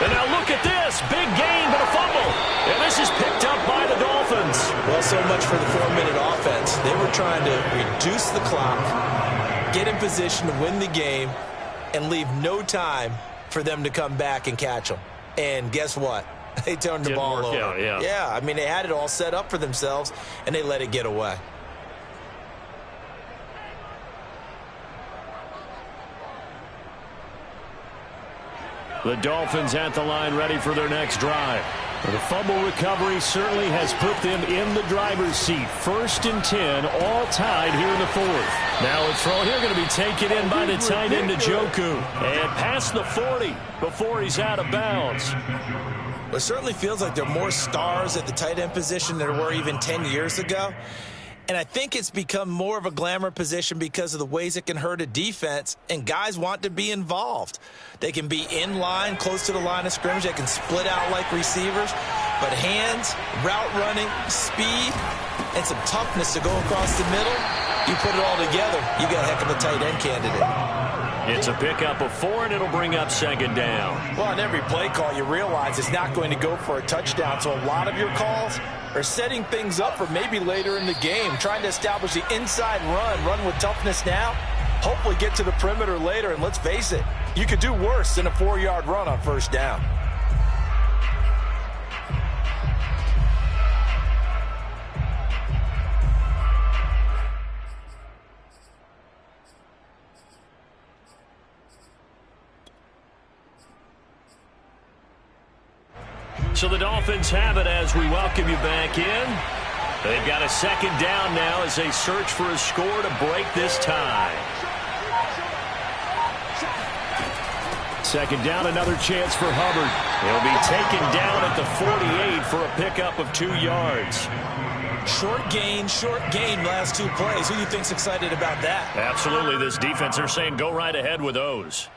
Speaker 1: And now look at this. Big gain, but a fumble. And this is picked up by the Dolphins.
Speaker 2: Well, so much for the 4-minute offense. They were trying to reduce the clock, get in position to win the game, and leave no time for them to come back and catch them. And guess what? They turned the ball over.
Speaker 1: Out,
Speaker 2: yeah, I mean, they had it all set up for themselves, and they let it get away.
Speaker 1: The Dolphins at the line ready for their next drive. The fumble recovery certainly has put them in the driver's seat. 1st and 10, all tied here in the 4th. Now a throw here going to be taken in by the tight end Njoku. And past the 40 before he's out of bounds.
Speaker 2: It certainly feels like there are more stars at the tight end position than there were even 10 years ago. And I think it's become more of a glamour position because of the ways it can hurt a defense, and guys want to be involved. They can be in line, close to the line of scrimmage. They can split out like receivers. But hands, route running, speed, and some toughness to go across the middle, you put it all together, you got a heck of a tight end candidate.
Speaker 1: It's a pickup of 4, and it'll bring up 2nd down.
Speaker 2: Well, on every play call, you realize it's not going to go for a touchdown. So a lot of your calls are setting things up for maybe later in the game, trying to establish the inside run with toughness now, hopefully get to the perimeter later. And let's face it, you could do worse than a 4-yard run on 1st down.
Speaker 1: So the Dolphins have it as we welcome you back in. They've got a 2nd down now as they search for a score to break this tie. 2nd down, another chance for Hubbard. He'll be taken down at the 48 for a pickup of 2 yards.
Speaker 2: Short gain last 2 plays. Who do you think's excited about that?
Speaker 1: Absolutely, this defense, they're saying go right ahead with those.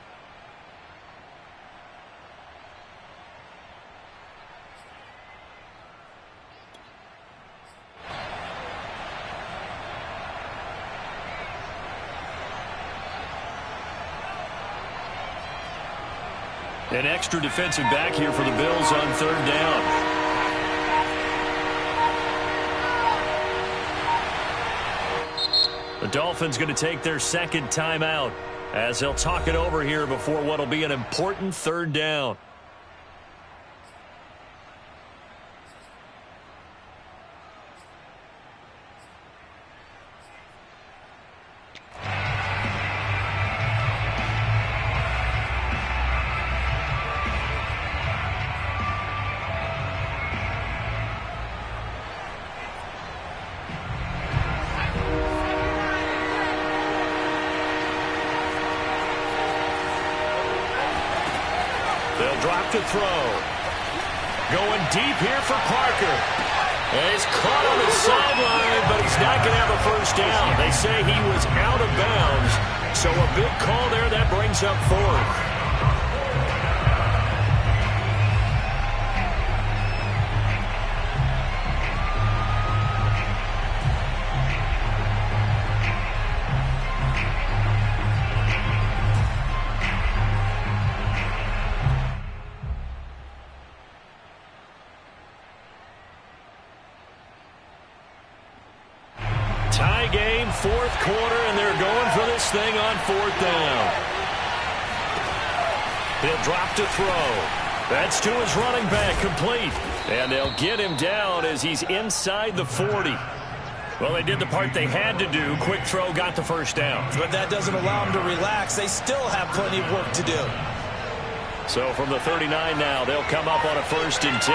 Speaker 1: An extra defensive back here for the Bills on 3rd down. The Dolphins going to take their 2nd timeout as they'll talk it over here before what will be an important 3rd down. Drop to throw. Going deep here for Parker. And he's caught on the sideline, but he's not going to have a 1st down. They say he was out of bounds. So a big call there. That brings up 4th. Tie game, 4th quarter, and they're going for this thing on 4th down. He'll drop to throw. That's to his running back, complete. And they'll get him down as he's inside the 40. Well, they did the part they had to do. Quick throw got the first down.
Speaker 2: But that doesn't allow them to relax. They still have plenty of work to do.
Speaker 1: So from the 39 now, they'll come up on a 1st and 10.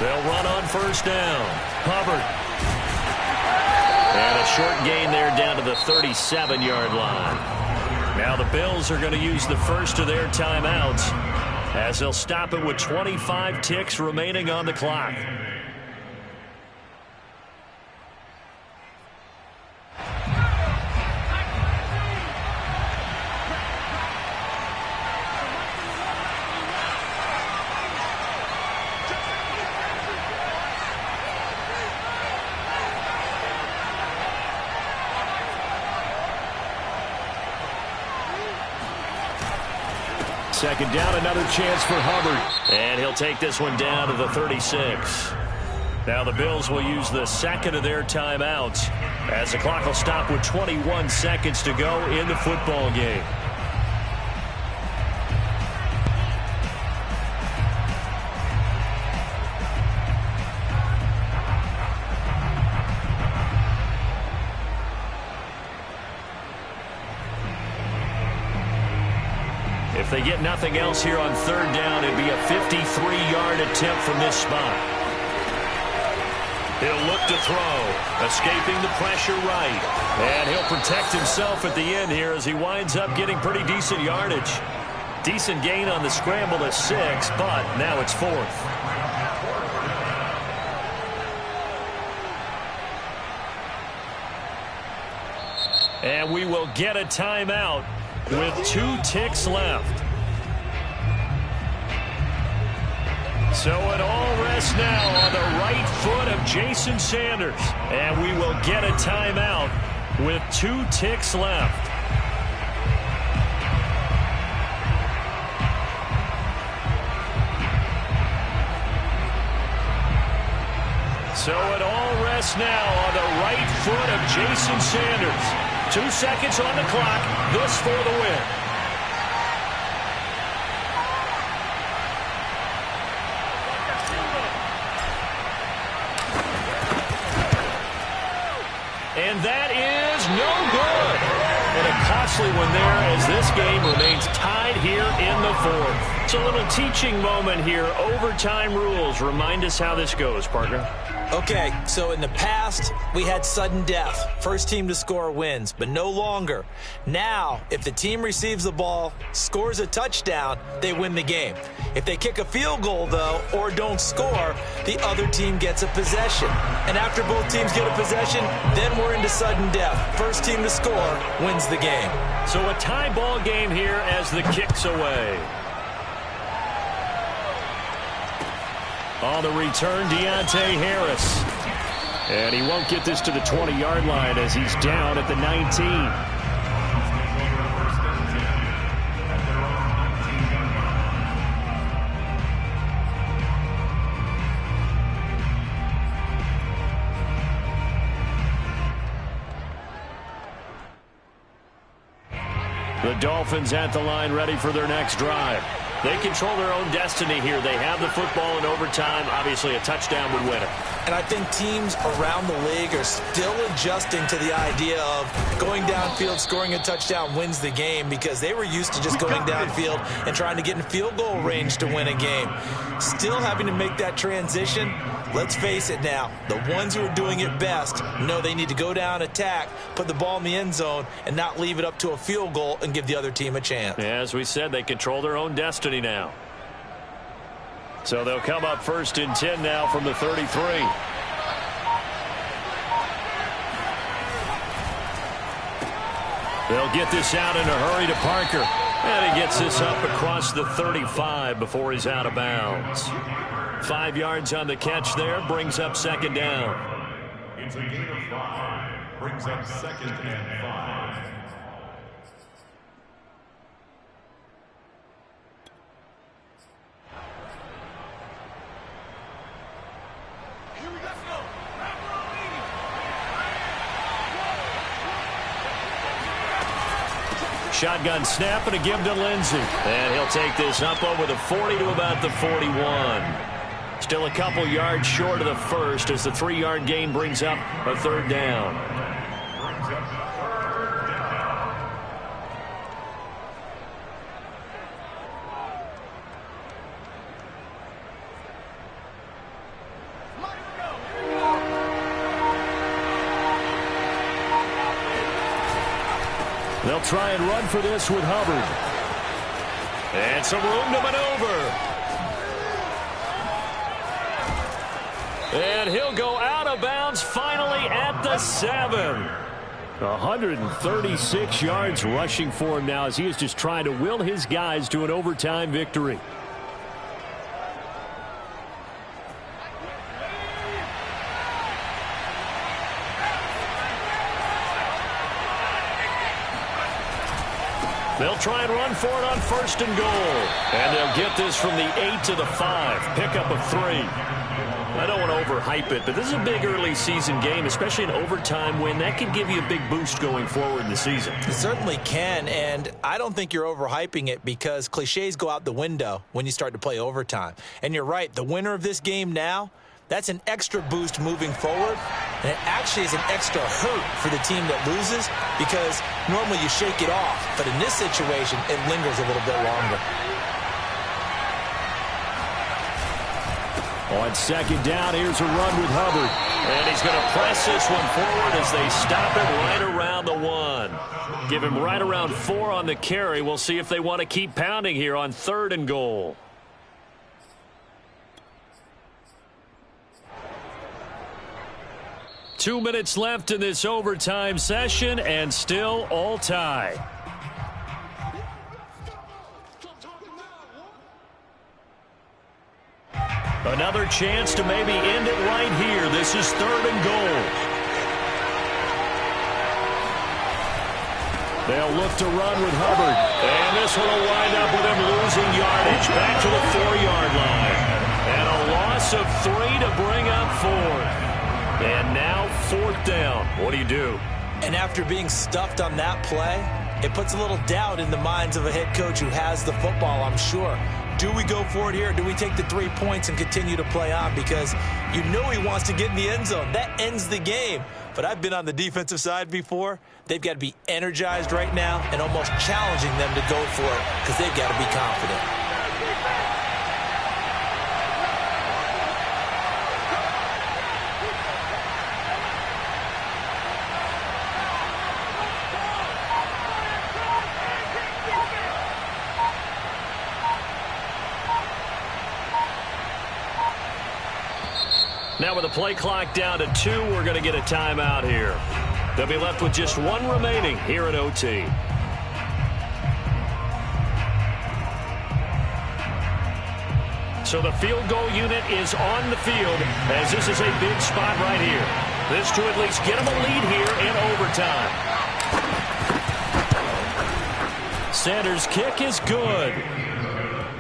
Speaker 1: They'll run on 1st down. Hubbard. And a short gain there down to the 37-yard line. Now the Bills are going to use the first of their timeouts as they'll stop it with 25 ticks remaining on the clock. Second down, another chance for Hubbard. And he'll take this one down to the 36. Now the Bills will use the second of their timeouts as the clock will stop with 21 seconds to go in the football game. If they get nothing else here on 3rd down, it'd be a 53-yard attempt from this spot. He'll look to throw, escaping the pressure right. And he'll protect himself at the end here as he winds up getting pretty decent yardage. Decent gain on the scramble to 6, but now it's 4th. And we will get a timeout with 2 ticks left. So it all rests now on the right foot of Jason Sanders. And we will get a timeout with 2 ticks left. So it all rests now on the right foot of Jason Sanders. 2 seconds on the clock. This for the win. And that is no good. And a costly one there as this game remains tied here in the 4th. It's a little teaching moment here. Overtime rules. Remind us how this goes, partner.
Speaker 2: Okay, so in the past, we had sudden death. First team to score wins, but no longer. Now, if the team receives the ball, scores a touchdown, they win the game. If they kick a field goal, though, or don't score, the other team gets a possession. And after both teams get a possession, then we're into sudden death. First team to score wins the game.
Speaker 1: So a tie ball game here as the kick's away. On the return, Deontay Harris. And he won't get this to the 20-yard line as he's down at the 19. The Dolphins at the line ready for their next drive. They control their own destiny here. They have the football in overtime. Obviously, a touchdown would win it.
Speaker 2: And I think teams around the league are still adjusting to the idea of going downfield, scoring a touchdown wins the game, because they were used to just going downfield and trying to get in field goal range to win a game. Still having to make that transition. Let's face it now, the ones who are doing it best know they need to go down, attack, put the ball in the end zone, and not leave it up to a field goal and give the other team a chance.
Speaker 1: As we said, they control their own destiny now. So they'll come up 1st and 10 now from the 33. They'll get this out in a hurry to Parker. And he gets this up across the 35 before he's out of bounds. 5 yards on the catch there, brings up 2nd down.
Speaker 3: It's a gain of 5, brings up 2nd and 5.
Speaker 1: shotgun snap and a give to Lindsey. And he'll take this up over the 40 to about the 41. Still a couple yards short of the first as the 3-yard gain brings up a third down. They'll try and run for this with Hubbard. And some room to maneuver. And he'll go out of bounds finally at the 7. 136 yards rushing for him now as he is just trying to will his guys to an overtime victory. They'll try and run for it on 1st and goal. And they'll get this from the 8 to the 5. Pickup of 3. I don't want to overhype it, but this is a big early season game, especially an overtime win. That could give you a big boost going forward in the season.
Speaker 2: It certainly can, and I don't think you're overhyping it because cliches go out the window when you start to play overtime. And you're right, the winner of this game now, that's an extra boost moving forward, and it actually is an extra hurt for the team that loses because normally you shake it off, but in this situation, it lingers a little bit longer.
Speaker 1: On 2nd down, here's a run with Hubbard. And he's going to press this one forward as they stop it right around the 1. Give him right around 4 on the carry. We'll see if they want to keep pounding here on 3rd and goal. Two minutes left in this overtime session, and still all tie. Another chance to maybe end it right here. This is 3rd and goal. They'll look to run with Hubbard. And this one will wind up with him losing yardage back to the 4-yard line. And a loss of 3 to bring up 4th. And now 4th down. What do you do?
Speaker 2: And after being stuffed on that play, it puts a little doubt in the minds of a head coach who has the football, I'm sure. Do we go for it here, or do we take the 3 points and continue to play on? Because you know he wants to get in the end zone. That ends the game. But I've been on the defensive side before. They've got to be energized right now and almost challenging them to go for it because they've got to be confident.
Speaker 1: Now with the play clock down to 2, we're going to get a timeout here. They'll be left with just 1 remaining here at OT. So the field goal unit is on the field as this is a big spot right here. This to at least get them a lead here in overtime. Sanders' kick is good.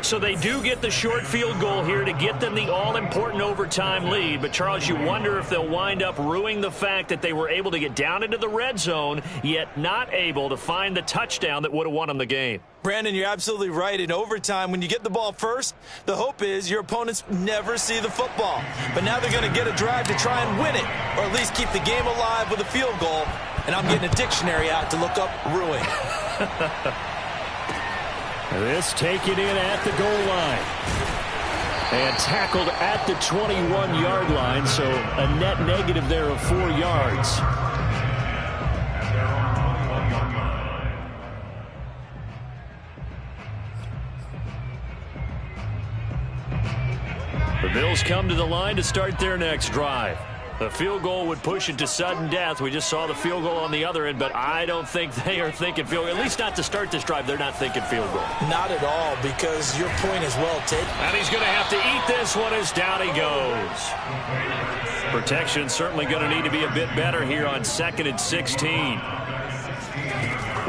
Speaker 1: So they do get the short field goal here to get them the all-important overtime lead. But, Charles, you wonder if they'll wind up ruining the fact that they were able to get down into the red zone, yet not able to find the touchdown that would have won them the game.
Speaker 2: Brandon, you're absolutely right. In overtime, when you get the ball first, the hope is your opponents never see the football. But now they're going to get a drive to try and win it, or at least keep the game alive with a field goal. And I'm getting a dictionary out to look up ruin.
Speaker 1: This taken in at the goal line. And tackled at the 21-yard line, so a net negative there of 4 yards. The Bills come to the line to start their next drive. The field goal would push it to sudden death. We just saw the field goal on the other end, but I don't think they are thinking field goal. At least not to start this drive. They're not thinking field goal.
Speaker 2: Not at all, because your point is well taken.
Speaker 1: And he's going to have to eat this one as down he goes. Protection certainly going to need to be a bit better here on 2nd and 16.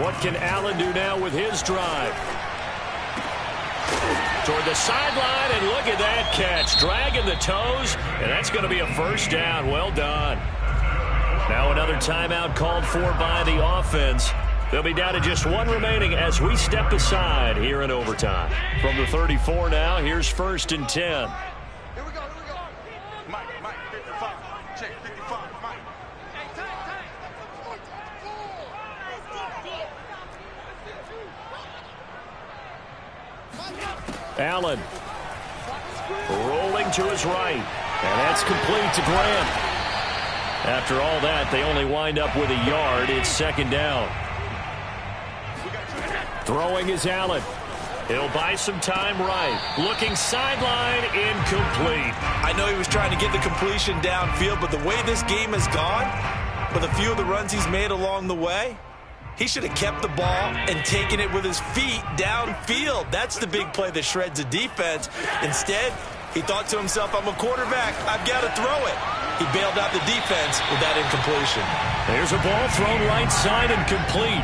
Speaker 1: What can Allen do now with his drive? Toward the sideline, and look at that catch. Dragging the toes, and that's going to be a first down. Well done. Now another timeout called for by the offense. They'll be down to just one remaining as we step aside here in overtime. From the 34 now, here's 1st and 10.
Speaker 4: Here we go. Mike, 55. Check, 55, Mike. Hey, tank.
Speaker 1: Allen rolling to his right, and that's complete to Grant. After all that, they only wind up with a yard. It's 2nd down. Throwing is Allen. He'll buy some time right. Looking sideline, incomplete.
Speaker 2: I know he was trying to get the completion downfield, but the way this game has gone, with a few of the runs he's made along the way, he should have kept the ball and taken it with his feet downfield. That's the big play that shreds a defense. Instead, he thought to himself, I'm a quarterback. I've got to throw it. He bailed out the defense with that incompletion.
Speaker 1: There's a ball thrown right side and complete.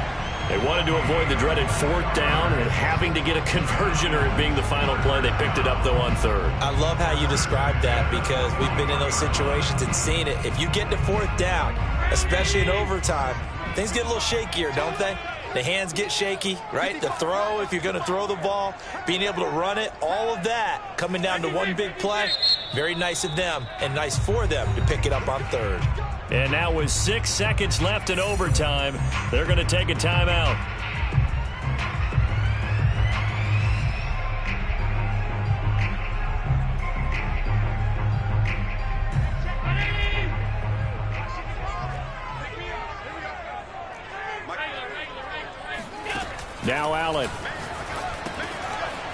Speaker 1: They wanted to avoid the dreaded 4th down and having to get a conversion or it being the final play. They picked it up, though, on 3rd.
Speaker 2: I love how you described that because we've been in those situations and seen it. If you get to 4th down, especially in overtime, things get a little shakier, don't they? The hands get shaky, right? The throw, if you're going to throw the ball, being able to run it, all of that coming down to one big play. Very nice of them and nice for them to pick it up on 3rd.
Speaker 1: And now with 6 seconds left in overtime, they're going to take a timeout. Now Allen.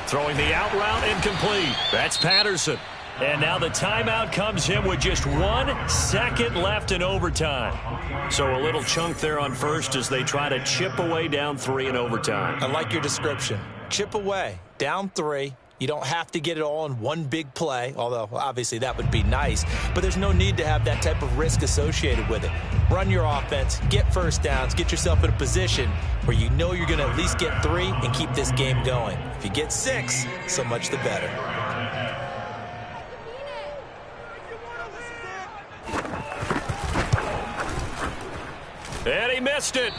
Speaker 1: Throwing the out route incomplete. That's Patterson. And now the timeout comes in with just 1 second left in overtime. So a little chunk there on 1st as they try to chip away down 3 in overtime.
Speaker 2: I like your description. Chip away, down 3. You don't have to get it all in one big play, although obviously that would be nice. But there's no need to have that type of risk associated with it. Run your offense, get 1st downs, get yourself in a position where you know you're going to at least get 3 and keep this game going. If you get 6, so much the better.
Speaker 1: And he missed it.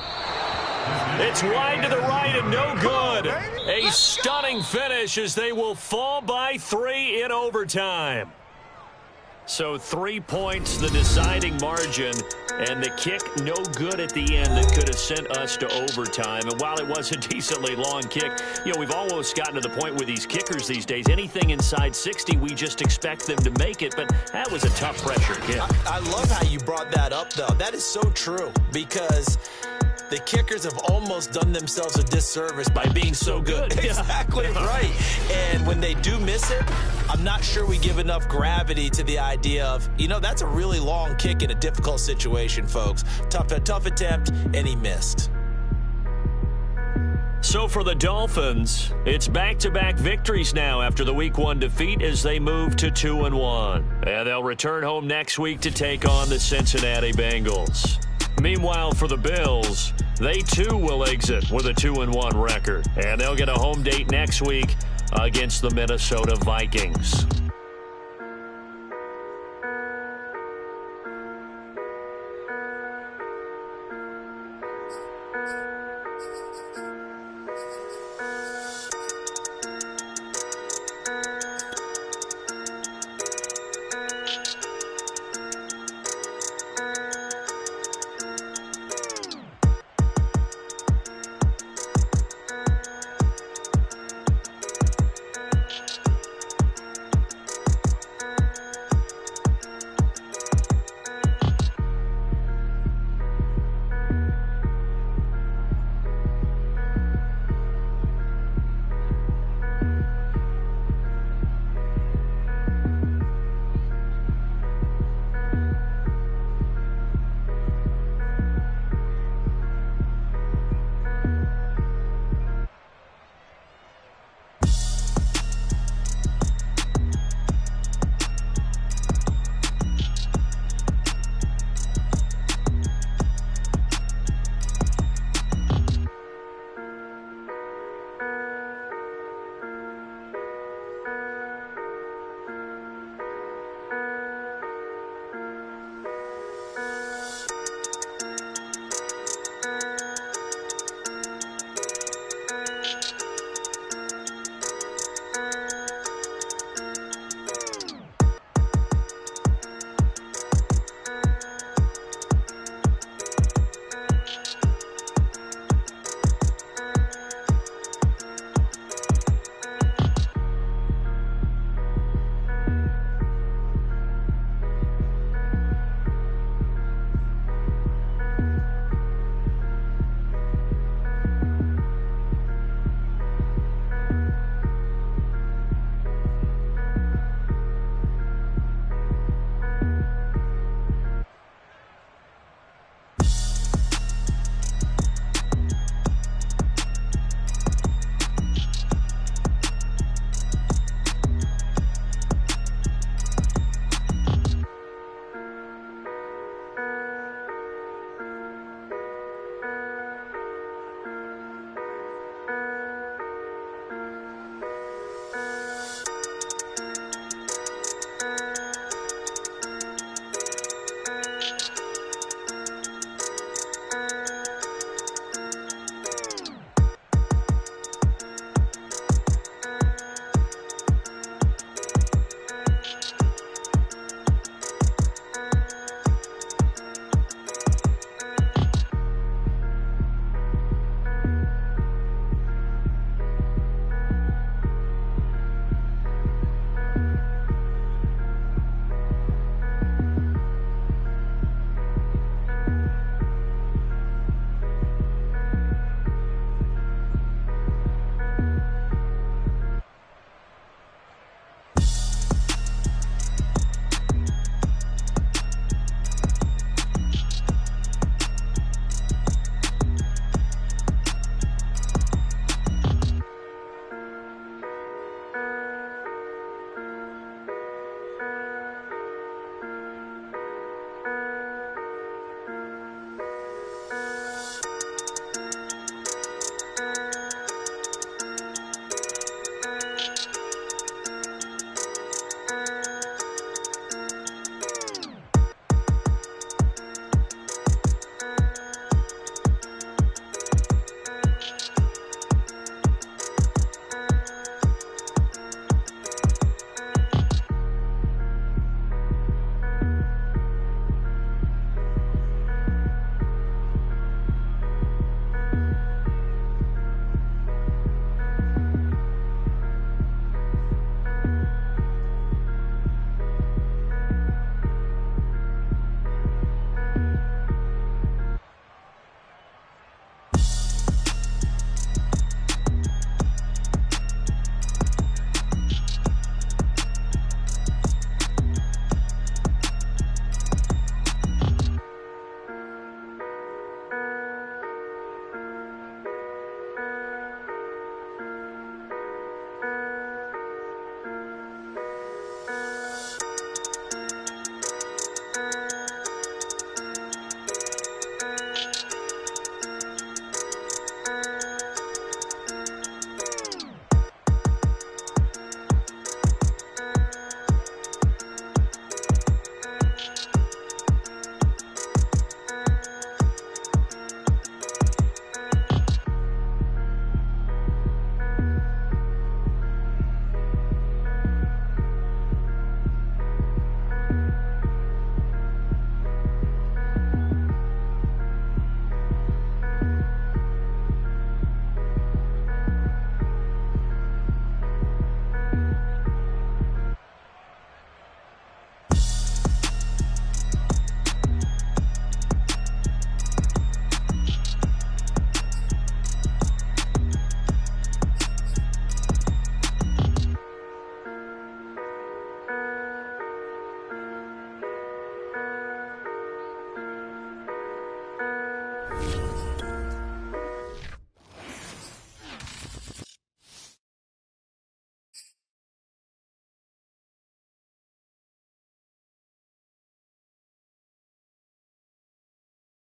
Speaker 1: It's wide to the right and no good. A stunning finish as they will fall by 3 in overtime. So 3 points, the deciding margin, and the kick no good at the end that could have sent us to overtime. And while it was a decently long kick, you know, we've almost gotten to the point with these kickers these days. Anything inside 60, we just expect them to make it, but that was a tough pressure kick.
Speaker 2: I love how you brought that up, though. That is so true because the kickers have almost done themselves a disservice by being so good. Exactly right. And when they do miss it, I'm not sure we give enough gravity to the idea of, you know, that's a really long kick in a difficult situation, folks. Tough attempt, and he missed.
Speaker 1: So for the Dolphins, it's back-to-back victories now after the Week 1 defeat as they move to 2-1. And they'll return home next week to take on the Cincinnati Bengals. Meanwhile, for the Bills, they too will exit with a 2-1 record. And they'll get a home date next week against the Minnesota Vikings.